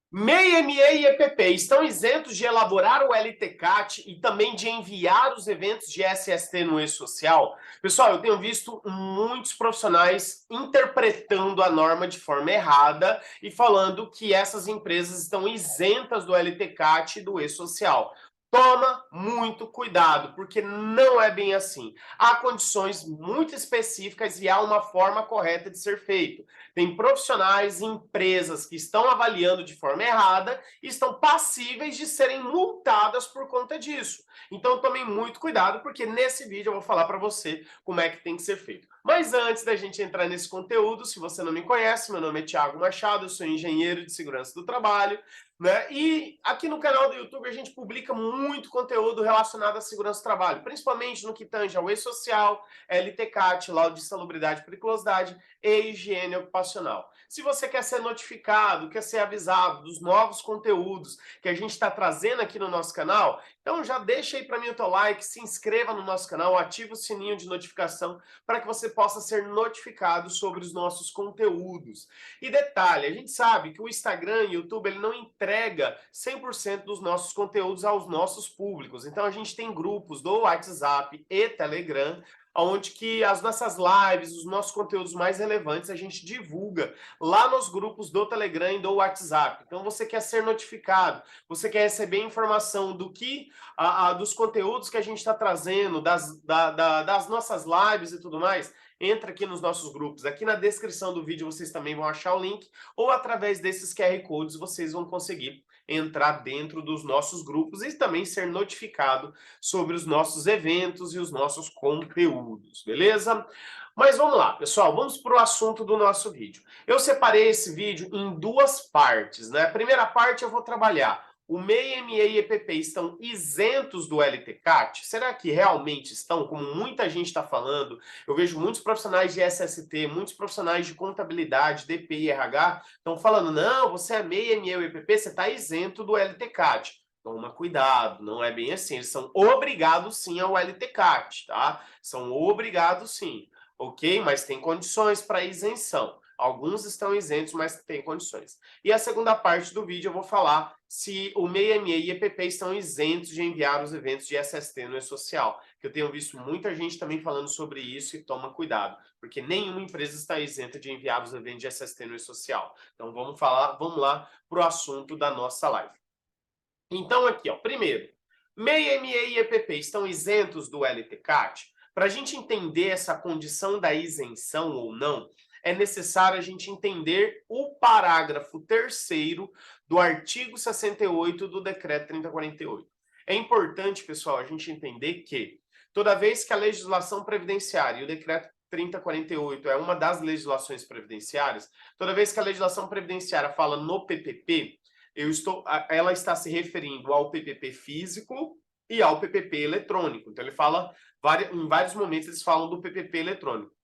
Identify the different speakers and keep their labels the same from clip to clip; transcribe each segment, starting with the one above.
Speaker 1: MEI, ME e EPP estão isentos de elaborar o LTCAT e também de enviar os eventos de SST no e-social? Pessoal, eu tenho visto muitos profissionais interpretando a norma de forma errada e falando que essas empresas estão isentas do LTCAT e do e-social. Toma muito cuidado, porque não é bem assim. Há condições muito específicas e há uma forma correta de ser feito. Tem profissionais e empresas que estão avaliando de forma errada e estão passíveis de serem multadas por conta disso. Então tomem muito cuidado, porque nesse vídeo eu vou falar para você como é que tem que ser feito. Mas antes da gente entrar nesse conteúdo, se você não me conhece, meu nome é Thiago Machado, eu sou engenheiro de segurança do trabalho, né? E aqui no canal do YouTube a gente publica muito conteúdo relacionado à segurança do trabalho, principalmente no que tange ao e-social, LTCAT, laudo de salubridade e periculosidade e higiene ocupacional. Se você quer ser notificado, quer ser avisado dos novos conteúdos que a gente está trazendo aqui no nosso canal, então já deixa aí para mim o teu like, se inscreva no nosso canal, ativa o sininho de notificação para que você possa ser notificado sobre os nossos conteúdos. E detalhe, a gente sabe que o Instagram e o YouTube ele não entrega 100% dos nossos conteúdos aos nossos públicos. Então a gente tem grupos do WhatsApp e Telegram onde que as nossas lives, os nossos conteúdos mais relevantes a gente divulga lá nos grupos do Telegram e do WhatsApp. Então você quer ser notificado, você quer receber informação do que dos conteúdos que a gente está trazendo, das nossas lives e tudo mais, entra aqui nos nossos grupos. Aqui na descrição do vídeo vocês também vão achar o link, ou através desses QR Codes vocês vão conseguir entrar dentro dos nossos grupos e também ser notificado sobre os nossos eventos e os nossos conteúdos, beleza? Mas vamos lá, pessoal, vamos para o assunto do nosso vídeo. Eu separei esse vídeo em duas partes, né? A primeira parte eu vou trabalhar o MEI, ME e EPP estão isentos do LTCAT? Será que realmente estão, como muita gente está falando? Eu vejo muitos profissionais de SST, muitos profissionais de contabilidade, DP e RH, estão falando, não, você é MEI, ME ou EPP, você está isento do LTCAT. Toma cuidado, não é bem assim. Eles são obrigados sim ao LTCAT, tá? São obrigados sim, ok? Mas tem condições para isenção. Alguns estão isentos, mas tem condições. E a segunda parte do vídeo eu vou falar se o MEI, ME e EPP estão isentos de enviar os eventos de SST no e-social. Que eu tenho visto muita gente também falando sobre isso e toma cuidado, porque nenhuma empresa está isenta de enviar os eventos de SST no e-social. Então vamos lá para o assunto da nossa live. Então aqui, ó, primeiro, MEI, ME e EPP estão isentos do LTCAT? Para a gente entender essa condição da isenção ou não, é necessário a gente entender o parágrafo 3º do artigo 68 do Decreto 3048. É importante, pessoal, a gente entender que toda vez que a legislação previdenciária e o Decreto 3048 é uma das legislações previdenciárias, toda vez que a legislação previdenciária fala no PPP, ela está se referindo ao PPP físico e ao PPP eletrônico. Então ele fala, em vários momentos eles falam do PPP eletrônico.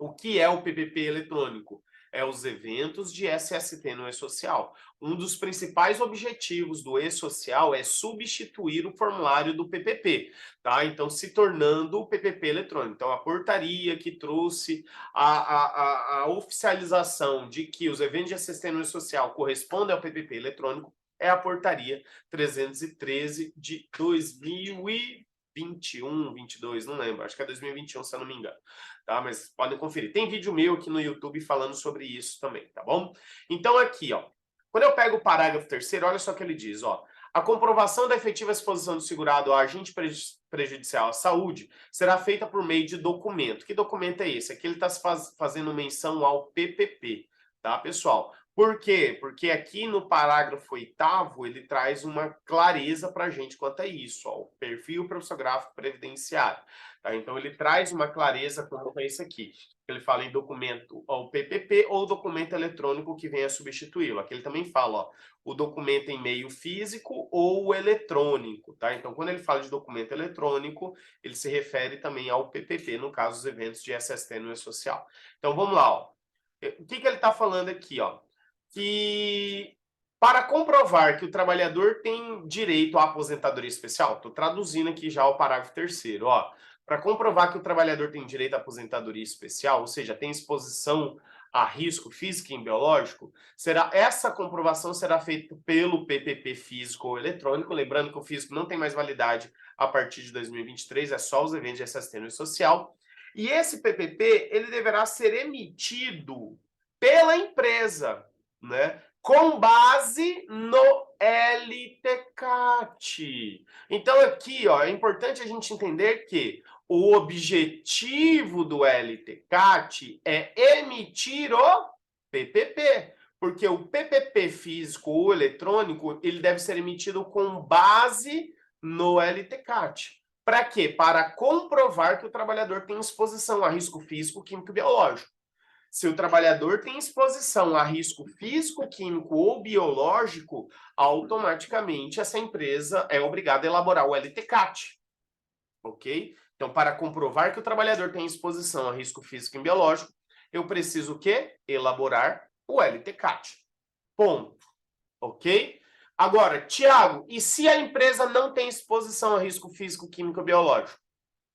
Speaker 1: O que é o PPP eletrônico? É os eventos de SST no e-social. Um dos principais objetivos do e-social é substituir o formulário do PPP, tá? Então, se tornando o PPP eletrônico. Então, a portaria que trouxe a oficialização de que os eventos de SST no e-social correspondem ao PPP eletrônico é a portaria 313 de 2021, 22, não lembro, acho que é 2021, se eu não me engano, tá? Mas podem conferir. Tem vídeo meu aqui no YouTube falando sobre isso também, tá bom? Então aqui, ó, quando eu pego o parágrafo 3º, olha só o que ele diz, ó. A comprovação da efetiva exposição do segurado ao agente prejudicial à saúde será feita por meio de documento. Que documento é esse? Aqui ele está fazendo menção ao PPP, tá, pessoal? Por quê? Porque aqui no parágrafo 8º ele traz uma clareza para a gente quanto a isso, ó, o perfil profissiográfico previdenciário. Tá? Então ele traz uma clareza quanto a isso aqui. Ele fala em documento ou PPP ou documento eletrônico que venha substituí-lo. Aqui ele também fala, ó, o documento em meio físico ou eletrônico, tá? Então quando ele fala de documento eletrônico, ele se refere também ao PPP, no caso dos eventos de SST no e-social. Então vamos lá, ó. O que ele está falando aqui, ó? Que para comprovar que o trabalhador tem direito à aposentadoria especial, estou traduzindo aqui já o parágrafo 3º, ó. Para comprovar que o trabalhador tem direito à aposentadoria especial, ou seja, tem exposição a risco físico e biológico, essa comprovação será feita pelo PPP físico ou eletrônico, lembrando que o físico não tem mais validade a partir de 2023, é só os eventos de SST no social. E esse PPP, ele deverá ser emitido pela empresa, né, com base no LTCAT. Então aqui, ó, é importante a gente entender que o objetivo do LTCAT é emitir o PPP, porque o PPP físico ou eletrônico, ele deve ser emitido com base no LTCAT. Para quê? Para comprovar que o trabalhador tem exposição a risco físico, químico e biológico. Se o trabalhador tem exposição a risco físico, químico ou biológico, automaticamente essa empresa é obrigada a elaborar o LTCAT. Ok? Então, para comprovar que o trabalhador tem exposição a risco físico e biológico, eu preciso o quê? Elaborar o LTCAT. Ponto. Ok? Agora, Tiago, e se a empresa não tem exposição a risco físico, químico ou biológico?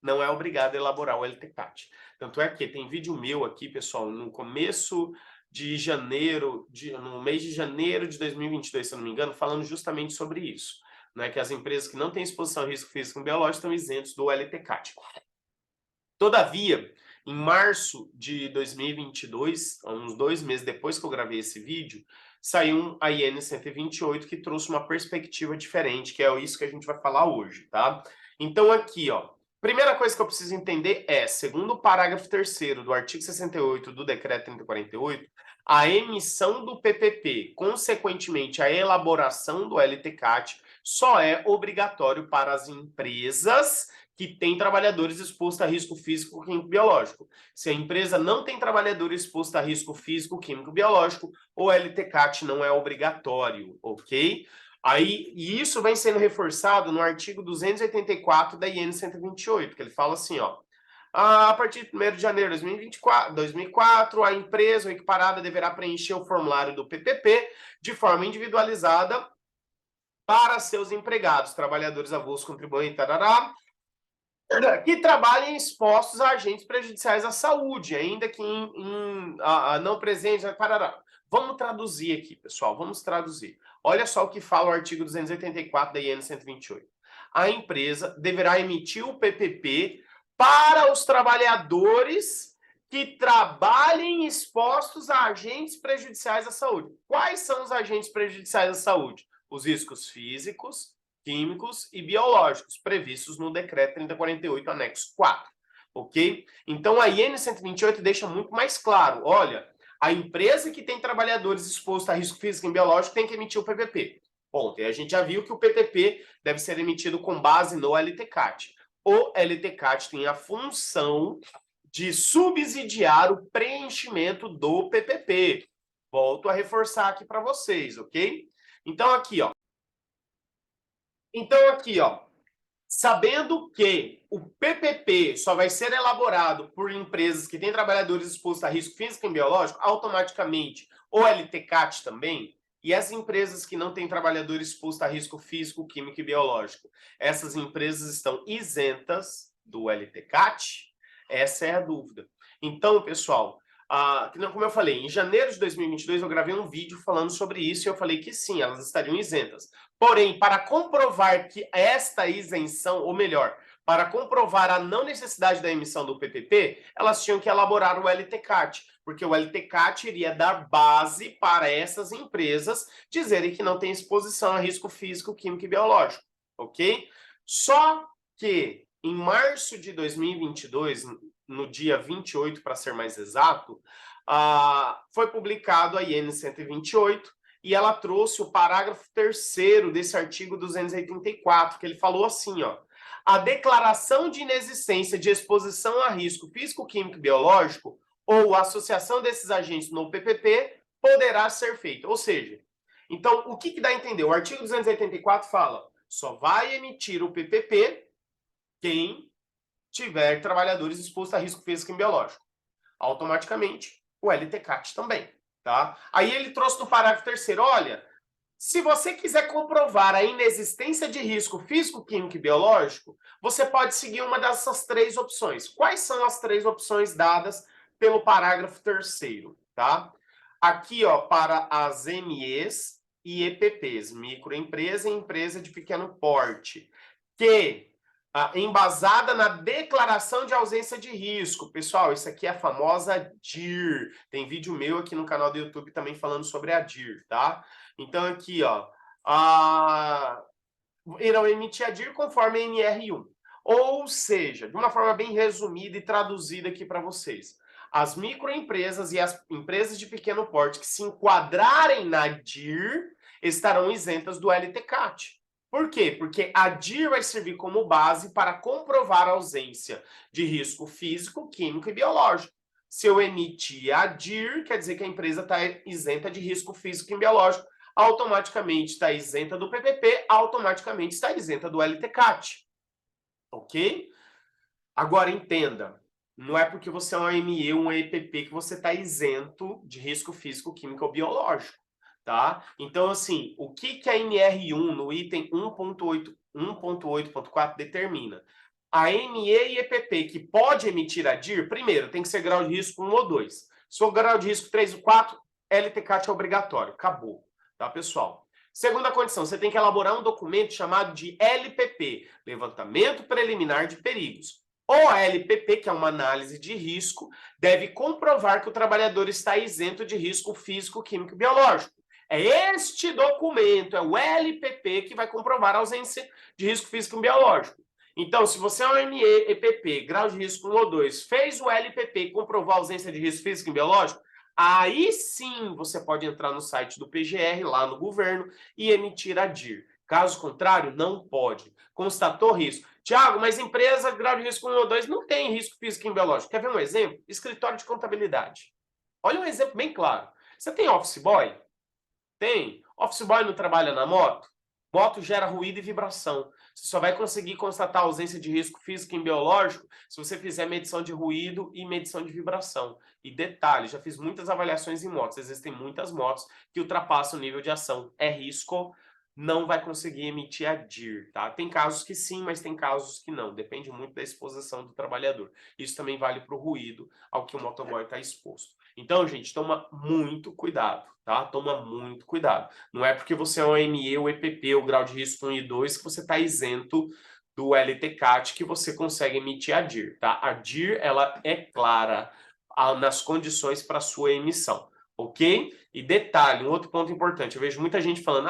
Speaker 1: Não é obrigado a elaborar o LTCAT. Tanto é que tem vídeo meu aqui, pessoal, no começo de janeiro, no mês de janeiro de 2022, se eu não me engano, falando justamente sobre isso. Né, que as empresas que não têm exposição a risco físico e biológico estão isentos do LTCAT. Todavia, em março de 2022, uns 2 meses depois que eu gravei esse vídeo, saiu a IN 128 que trouxe uma perspectiva diferente, que é isso que a gente vai falar hoje, tá? Então aqui, ó, primeira coisa que eu preciso entender é, segundo o parágrafo 3º do artigo 68 do decreto 3048, a emissão do PPP, consequentemente a elaboração do LTCAT, só é obrigatório para as empresas que têm trabalhadores expostos a risco físico, químico e biológico. Se a empresa não tem trabalhador exposto a risco físico, químico e biológico, o LTCAT não é obrigatório, ok? Aí, e isso vem sendo reforçado no artigo 284 da IN 128, que ele fala assim, ó, a partir de 1º de janeiro de 2004, a empresa ou equiparada deverá preencher o formulário do PPP de forma individualizada para seus empregados, trabalhadores avulsos, contribuintes, tarará, que trabalhem expostos a agentes prejudiciais à saúde, ainda que não presentes, tarará. Vamos traduzir aqui, pessoal, vamos traduzir. Olha só o que fala o artigo 284 da IN 128. A empresa deverá emitir o PPP para os trabalhadores que trabalhem expostos a agentes prejudiciais à saúde. Quais são os agentes prejudiciais à saúde? Os riscos físicos, químicos e biológicos, previstos no decreto 3048, anexo 4. Ok? Então, a IN 128 deixa muito mais claro, olha, a empresa que tem trabalhadores expostos a risco físico e biológico tem que emitir o PPP. Ponto. E a gente já viu que o PPP deve ser emitido com base no LTCAT. O LTCAT tem a função de subsidiar o preenchimento do PPP. Volto a reforçar aqui para vocês, ok? Então, aqui, ó. Sabendo que o PPP só vai ser elaborado por empresas que têm trabalhadores expostos a risco físico e biológico, automaticamente o LTCAT também, e as empresas que não têm trabalhadores expostos a risco físico, químico e biológico, essas empresas estão isentas do LTCAT? Essa é a dúvida. Então, pessoal, como eu falei, em janeiro de 2022 eu gravei um vídeo falando sobre isso e eu falei que sim, elas estariam isentas. Porém, para comprovar que esta isenção, ou melhor, para comprovar a não necessidade da emissão do PPP, elas tinham que elaborar o LTCAT, porque o LTCAT iria dar base para essas empresas dizerem que não tem exposição a risco físico, químico e biológico, ok? Só que em março de 2022, no dia 28, para ser mais exato, foi publicado a IN 128, e ela trouxe o parágrafo 3º desse artigo 284, que ele falou assim, ó, a declaração de inexistência de exposição a risco físico, químico e biológico ou associação desses agentes no PPP poderá ser feita. Ou seja, então, o que dá a entender? O artigo 284 fala, só vai emitir o PPP quem tiver trabalhadores expostos a risco físico e biológico. Automaticamente, o LTCAT também. Tá? Aí ele trouxe no parágrafo 3º, olha, se você quiser comprovar a inexistência de risco físico, químico e biológico, você pode seguir uma dessas 3 opções. Quais são as 3 opções dadas pelo parágrafo 3º? tá? Aqui, ó, para as MEs e EPPs, microempresa e empresa de pequeno porte, que embasada na declaração de ausência de risco. Pessoal, isso aqui é a famosa DIR. Tem vídeo meu aqui no canal do YouTube também falando sobre a DIR, tá? Então aqui, ó, irão emitir a DIR conforme a NR1. Ou seja, de uma forma bem resumida e traduzida aqui para vocês, as microempresas e as empresas de pequeno porte que se enquadrarem na DIR estarão isentas do LTCAT. Por quê? Porque a DIR vai servir como base para comprovar a ausência de risco físico, químico e biológico. Se eu emitir a DIR, quer dizer que a empresa está isenta de risco físico e biológico, automaticamente está isenta do PPP, automaticamente está isenta do LTCAT. Ok? Agora, entenda, não é porque você é um AME ou um EPP que você está isento de risco físico, químico ou biológico, tá? Então, assim, o que a NR1 no item 1.8.4 determina? A ME e EPP que pode emitir a DIR, primeiro, tem que ser grau de risco 1 ou 2. Se for grau de risco 3 ou 4, LTCAT é obrigatório. Acabou, tá, pessoal? Segunda condição, você tem que elaborar um documento chamado de LPP, Levantamento Preliminar de Perigos. O LPP, que é uma análise de risco, deve comprovar que o trabalhador está isento de risco físico, químico e biológico. É este documento, é o LPP, que vai comprovar a ausência de risco físico e biológico. Então, se você é um ME, EPP, grau de risco 1 ou 2, fez o LPP e comprovou a ausência de risco físico e biológico, aí sim você pode entrar no site do PGR, lá no governo, e emitir a DIR. Caso contrário, não pode. Constatou risco. Tiago, mas empresa grau de risco 1 ou 2 não tem risco físico e biológico. Quer ver um exemplo? Escritório de contabilidade. Olha um exemplo bem claro. Você tem office boy? Tem. Office boy não trabalha na moto? Moto gera ruído e vibração. Você só vai conseguir constatar a ausência de risco físico e biológico se você fizer medição de ruído e medição de vibração. E detalhe, já fiz muitas avaliações em motos. Existem muitas motos que ultrapassam o nível de ação. É risco, não vai conseguir emitir a DIR, tá? Tem casos que sim, mas tem casos que não. Depende muito da exposição do trabalhador. Isso também vale para o ruído ao que o motoboy está exposto. Então, gente, toma muito cuidado, tá? Toma muito cuidado. Não é porque você é um ME ou EPP, o grau de risco 1 e 2, que você está isento do LTCAT, que você consegue emitir a DIR, tá? A DIR, ela é clara nas condições para sua emissão, ok? E detalhe, um outro ponto importante, eu vejo muita gente falando,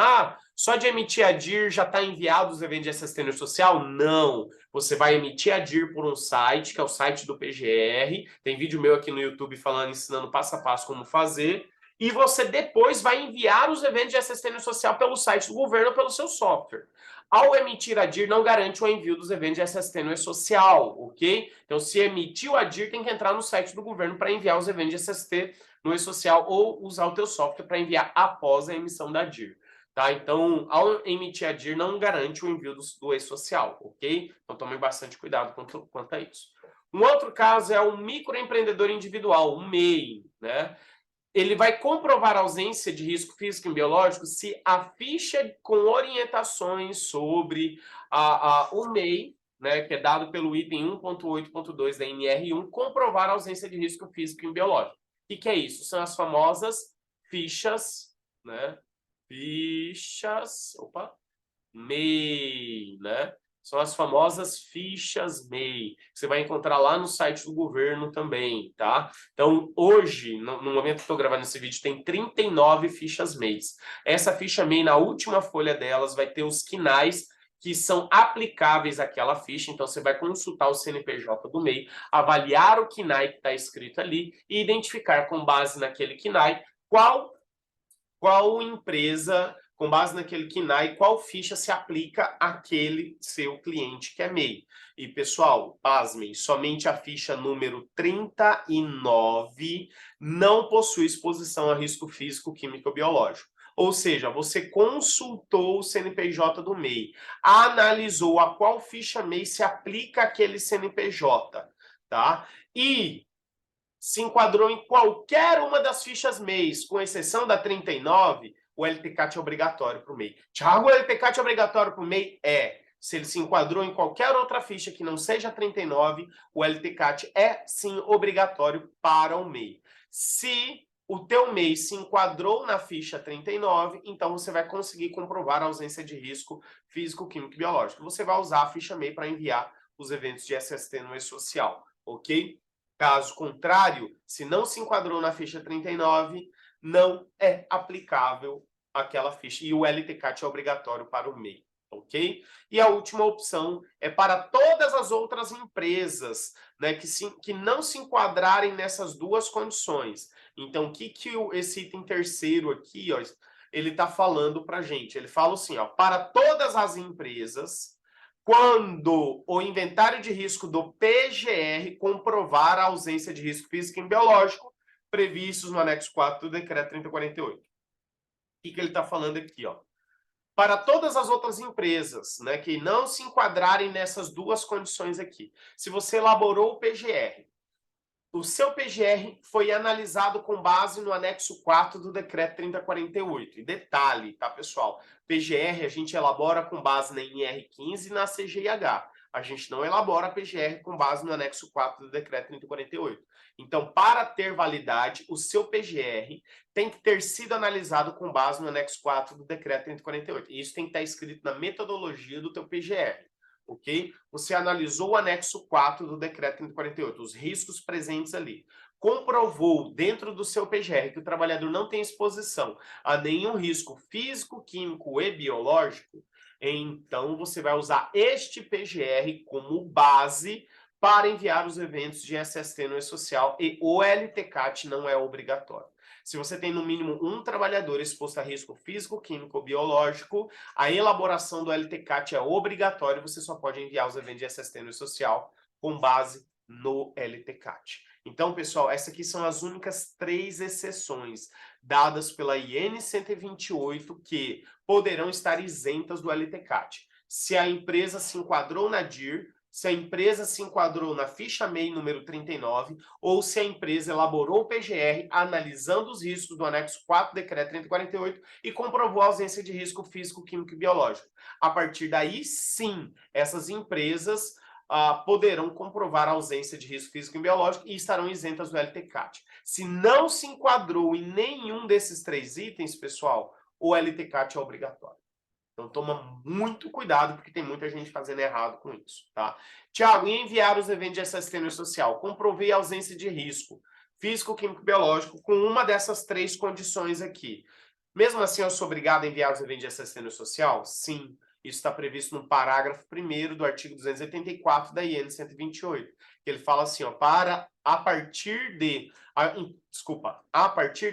Speaker 1: só de emitir a DIR já está enviado os eventos de SST social? Não! Você vai emitir a DIR por um site, que é o site do PGR, tem vídeo meu aqui no YouTube falando, ensinando passo a passo como fazer, e você depois vai enviar os eventos de assistência social pelo site do governo ou pelo seu software. Ao emitir a DIR, não garante o envio dos eventos de assistência social, ok? Então, se emitiu a DIR, tem que entrar no site do governo para enviar os eventos de assistência social ou usar o teu software para enviar após a emissão da DIR. Tá? Então, ao emitir a DIR, não garante o envio do e-social, ok? Então, tome bastante cuidado quanto a isso. Um outro caso é o microempreendedor individual, o MEI, né? Ele vai comprovar a ausência de risco físico e biológico se a ficha com orientações sobre o MEI, né, que é dado pelo item 1.8.2 da NR1, comprovar a ausência de risco físico e biológico. O que é isso? São as famosas fichas, né? MEI, né? São as famosas fichas MEI, que você vai encontrar lá no site do governo também, tá? Então, hoje, no momento que estou gravando esse vídeo, tem 39 fichas MEI. Essa ficha MEI, na última folha delas, vai ter os quinais que são aplicáveis àquela ficha. Então, você vai consultar o CNPJ do MEI, avaliar o KNAI que está escrito ali e identificar, com base naquele KNAI, qual empresa, com base naquele KNAI, qual ficha se aplica àquele seu cliente que é MEI. E, pessoal, pasmem, somente a ficha número 39 não possui exposição a risco físico, químico ou biológico. Ou seja, você consultou o CNPJ do MEI, analisou a qual ficha MEI se aplica àquele CNPJ, tá? E se enquadrou em qualquer uma das fichas MEIs, com exceção da 39, o LTCAT é obrigatório para o MEI. Tiago, o LTCAT é obrigatório para o MEI? É. Se ele se enquadrou em qualquer outra ficha que não seja a 39, o LTCAT é, sim, obrigatório para o MEI. Se o teu MEI se enquadrou na ficha 39, então você vai conseguir comprovar a ausência de risco físico, químico e biológico. Você vai usar a ficha MEI para enviar os eventos de SST no e-social, ok? Caso contrário, se não se enquadrou na ficha 39, não é aplicável aquela ficha. E o LTCAT é obrigatório para o MEI, ok? E a última opção é para todas as outras empresas, né, que não se enquadrarem nessas duas condições. Então, o que esse item terceiro aqui, ó, ele está falando para a gente? Ele fala assim, ó, para todas as empresas, quando o inventário de risco do PGR comprovar a ausência de risco físico e biológico previstos no anexo 4 do decreto 3048. O que ele está falando aqui, ó? Para todas as outras empresas, né, que não se enquadrarem nessas duas condições aqui, se você elaborou o PGR, o seu PGR foi analisado com base no anexo 4 do decreto 3048. E detalhe, tá, pessoal? PGR a gente elabora com base na NR15 e na CGIH. A gente não elabora PGR com base no anexo 4 do decreto 3048. Então, para ter validade, o seu PGR tem que ter sido analisado com base no anexo 4 do decreto 3048. E isso tem que estar escrito na metodologia do teu PGR. Ok? Você analisou o anexo 4 do decreto 3048, os riscos presentes ali. Comprovou dentro do seu PGR que o trabalhador não tem exposição a nenhum risco físico, químico e biológico, então você vai usar este PGR como base para enviar os eventos de SST no e-social e o LTCAT não é obrigatório. Se você tem no mínimo um trabalhador exposto a risco físico, químico ou biológico, a elaboração do LTCAT é obrigatória, você só pode enviar os eventos de SST no social com base no LTCAT. Então, pessoal, essas aqui são as únicas 3 exceções dadas pela IN 128 que poderão estar isentas do LTCAT. Se a empresa se enquadrou na DIR, se a empresa se enquadrou na ficha MEI número 39, ou se a empresa elaborou o PGR analisando os riscos do anexo 4 do decreto 3048 e comprovou a ausência de risco físico, químico e biológico. A partir daí, sim, essas empresas poderão comprovar a ausência de risco físico e biológico e estarão isentas do LTCAT. Se não se enquadrou em nenhum desses 3 itens, pessoal, o LTCAT é obrigatório. Então, toma muito cuidado, porque tem muita gente fazendo errado com isso, tá? Tiago, e enviar os eventos de SST no social? Comprovei a ausência de risco físico, químico, biológico com uma dessas 3 condições aqui. Mesmo assim, eu sou obrigado a enviar os eventos de SST no social? Sim. Isso está previsto no parágrafo 1º do artigo 284 da IN 128. Que ele fala assim, ó, a partir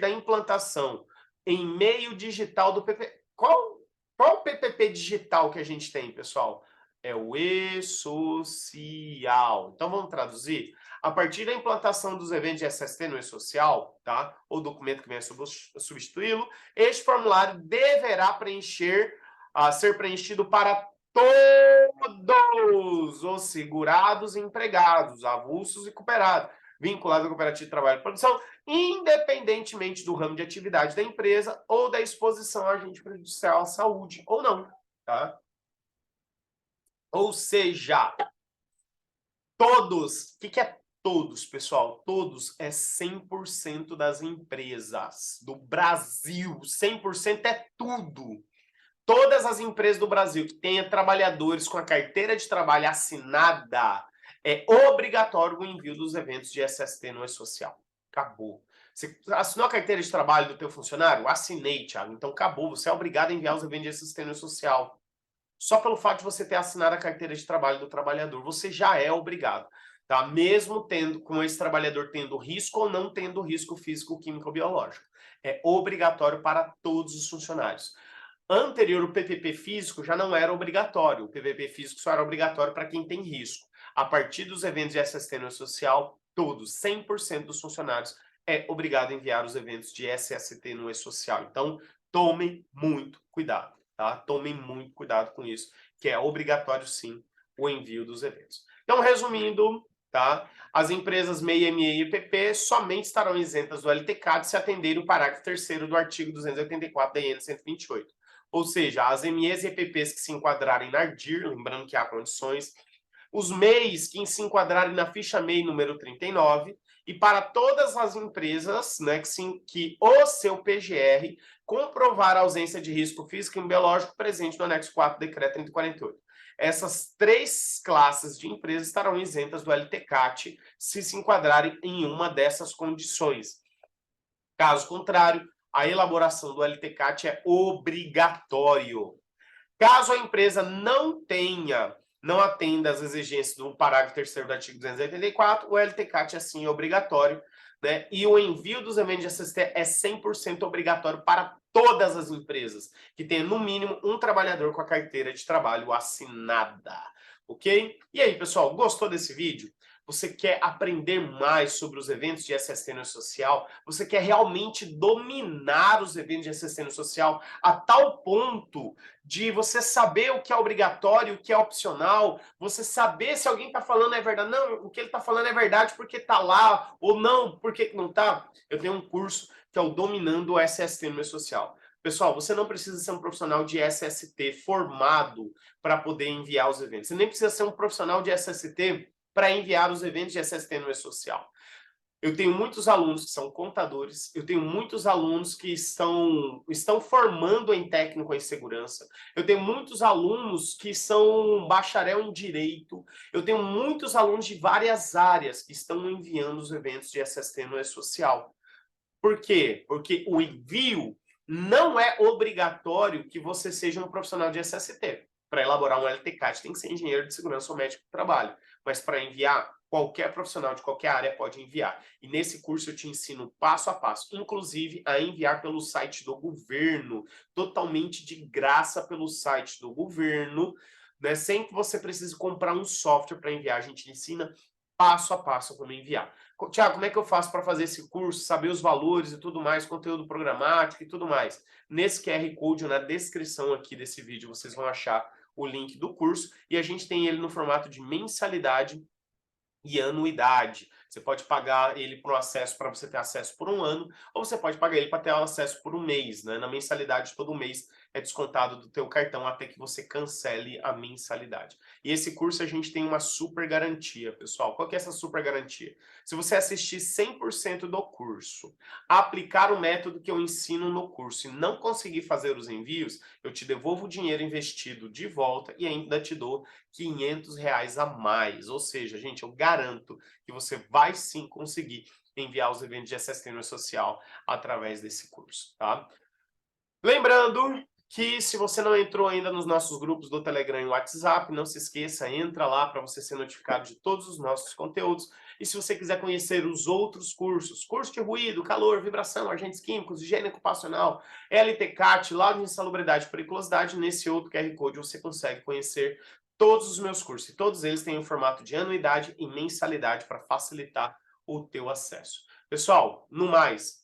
Speaker 1: da implantação em meio digital do PP... Qual o PPP digital que a gente tem, pessoal? É o e-social. Então, vamos traduzir? A partir da implantação dos eventos de SST no e-social, tá? O documento que venha substituí-lo, este formulário deverá ser preenchido para todos os segurados e empregados, avulsos e cooperados, vinculados à cooperativa de trabalho e produção, independentemente do ramo de atividade da empresa ou da exposição a agente prejudicial à saúde, ou não, tá? Ou seja, todos, o que é todos, pessoal? Todos é 100% das empresas do Brasil, 100% é tudo. Todas as empresas do Brasil que tenham trabalhadores com a carteira de trabalho assinada, é obrigatório o envio dos eventos de SST no e-social. Acabou. Você assinou a carteira de trabalho do teu funcionário? Assinei, Thiago. Então acabou. Você é obrigado a enviar os eventos de SST no e-social. Só pelo fato de você ter assinado a carteira de trabalho do trabalhador, você já é obrigado. Tá? Mesmo com esse trabalhador tendo risco ou não tendo risco físico, químico ou biológico. É obrigatório para todos os funcionários. Anterior, o PPP físico já não era obrigatório. O PPP físico só era obrigatório para quem tem risco. A partir dos eventos de SST no social, todos, 100% dos funcionários é obrigado a enviar os eventos de SST no e-social. Então, tomem muito cuidado, tá? Tomem muito cuidado com isso, que é obrigatório, sim, o envio dos eventos. Então, resumindo, tá? As empresas MEI, ME e PP somente estarão isentas do LTCAT se atenderem o parágrafo 3º do artigo 284 da IN 128. Ou seja, as MEs e EPPs que se enquadrarem na DIR, lembrando que há condições, os MEIs que se enquadrarem na ficha MEI número 39 e para todas as empresas, né, que o seu PGR comprovar a ausência de risco físico e biológico presente no anexo 4 do decreto 3048. Essas 3 classes de empresas estarão isentas do LTCAT se enquadrarem em uma dessas condições. Caso contrário, a elaboração do LTCAT é obrigatório. Caso a empresa não atenda às exigências do parágrafo 3º do artigo 284, o LTCAT é sim obrigatório, né? E o envio dos eventos de SST é 100% obrigatório para todas as empresas que tenham no mínimo um trabalhador com a carteira de trabalho assinada, ok? E aí, pessoal, gostou desse vídeo? Você quer aprender mais sobre os eventos de SST no social? Você quer realmente dominar os eventos de SST no social a tal ponto de você saber o que é obrigatório, o que é opcional, você saber se alguém está falando é verdade. Não, o que ele está falando é verdade porque está lá, ou não, porque não está. Eu tenho um curso que é o Dominando o SST no social. Pessoal, você não precisa ser um profissional de SST formado para poder enviar os eventos. Você nem precisa ser um profissional de SST para enviar os eventos de SST no e-social. Eu tenho muitos alunos que são contadores, eu tenho muitos alunos que estão formando em técnico em segurança, eu tenho muitos alunos que são bacharel em direito, eu tenho muitos alunos de várias áreas que estão enviando os eventos de SST no e-social. Por quê? Porque o envio não é obrigatório que você seja um profissional de SST. Para elaborar um LTCAT tem que ser engenheiro de segurança ou médico do trabalho. Mas para enviar, qualquer profissional de qualquer área pode enviar. E nesse curso eu te ensino passo a passo, inclusive a enviar pelo site do governo, totalmente de graça pelo site do governo, né? Sem que você precise comprar um software para enviar. A gente ensina passo a passo como enviar. Tiago, como é que eu faço para fazer esse curso, saber os valores e tudo mais, conteúdo programático e tudo mais? Nesse QR Code, na descrição aqui desse vídeo, vocês vão achar o link do curso e a gente tem ele no formato de mensalidade e anuidade. Você pode pagar ele por acesso para você ter acesso por um ano, ou você pode pagar ele para ter acesso por um mês, né? Na mensalidade, todo mês é descontado do teu cartão até que você cancele a mensalidade. E esse curso a gente tem uma super garantia, pessoal. Qual que é essa super garantia? Se você assistir 100% do curso, aplicar o método que eu ensino no curso e não conseguir fazer os envios, eu te devolvo o dinheiro investido de volta e ainda te dou R$ 500 a mais. Ou seja, gente, eu garanto que você vai sim conseguir enviar os eventos de SST no social através desse curso, tá? Lembrando que se você não entrou ainda nos nossos grupos do Telegram e WhatsApp, não se esqueça, entra lá para você ser notificado de todos os nossos conteúdos. E se você quiser conhecer os outros cursos, curso de ruído, calor, vibração, agentes químicos, higiene ocupacional, LTCAT, laudo de insalubridade e periculosidade, nesse outro QR Code você consegue conhecer todos os meus cursos. E todos eles têm o formato de anuidade e mensalidade para facilitar o teu acesso. Pessoal, no mais,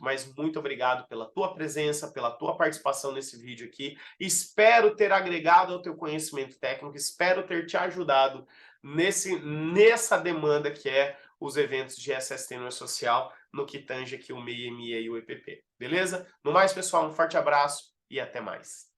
Speaker 1: mas muito obrigado pela tua presença, pela tua participação nesse vídeo aqui. Espero ter agregado ao teu conhecimento técnico, espero ter te ajudado nessa demanda que é os eventos de SST no e-social, no que tange aqui o MEI, EMIA e o EPP. Beleza? No mais, pessoal, um forte abraço e até mais.